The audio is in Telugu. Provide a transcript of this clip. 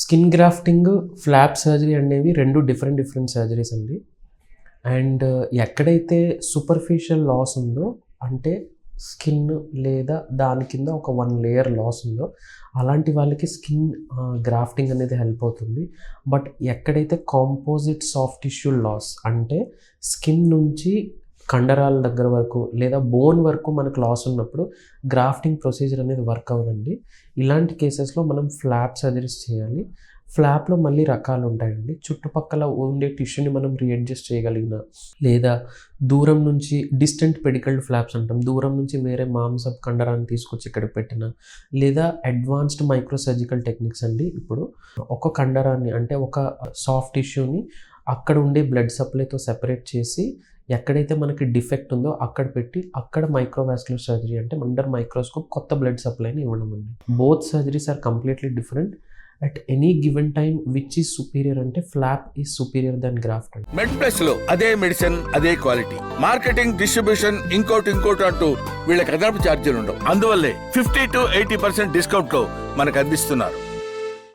స్కిన్ గ్రాఫ్టింగ్, ఫ్లాప్ సర్జరీ అనేవి 2 డిఫరెంట్ సర్జరీస్ అండి. అండ్ ఎక్కడైతే సూపర్ఫిషియల్ లాస్ ఉందో, అంటే స్కిన్ లేదా దాని కింద ఒక 1 లేయర్ లాస్ ఉందో, అలాంటి వాళ్ళకి స్కిన్ గ్రాఫ్టింగ్ అనేది హెల్ప్ అవుతుంది. బట్ ఎక్కడైతే కాంపోజిట్ సాఫ్ట్ టిష్యూ లాస్, అంటే స్కిన్ నుంచి కండరాల దగ్గర వరకు లేదా బోన్ వరకు మనకు లాస్ ఉన్నప్పుడు గ్రాఫ్టింగ్ ప్రొసీజర్ అనేది వర్క్ అవ్వదండి. ఇలాంటి కేసెస్లో మనం ఫ్లాప్ సర్జరీస్ చేయాలి. ఫ్లాప్లో మళ్ళీ రకాలు ఉంటాయండి. చుట్టుపక్కల ఉండే టిష్యూని మనం రీఅడ్జస్ట్ చేయగలిగిన, లేదా దూరం నుంచి డిస్టెంట్ పెడికల్డ్ ఫ్లాప్స్ అంటాం, దూరం నుంచి వేరే మాంసపు కండరాన్ని తీసుకొచ్చి ఇక్కడ పెట్టిన, లేదా అడ్వాన్స్డ్ మైక్రో సర్జికల్ టెక్నిక్స్ అండి. ఇప్పుడు ఒక కండరాన్ని, అంటే ఒక సాఫ్ట్ టిష్యూని అక్కడ ఉండే బ్లడ్ సప్లైతో సెపరేట్ చేసి ఎక్కడైతే మనకి డిఫెక్ట్ ఉందో అక్కడ పెట్టి, అక్కడ మైక్రోవాస్కులర్ సర్జరీ అంటే అండర్ మైక్రోస్కోప్ కొత్త బ్లడ్ సప్లైని ఇవ్వడం అండి. Both surgeries are completely different. At any given time which is superior అంటే flap is superior than graft అండి. మెడ్ ప్లస్ లో అదే మెడిసిన్, అదే క్వాలిటీ, మార్కెటింగ్, డిస్ట్రిబ్యూషన్, ఇంకోటి అంటూ వీళ్ళకి అదనపు ఛార్జీలు ఉండవు. అందువల్లే 50 to 80% డిస్కౌంట్ లో మనకు అందిస్తున్నారు.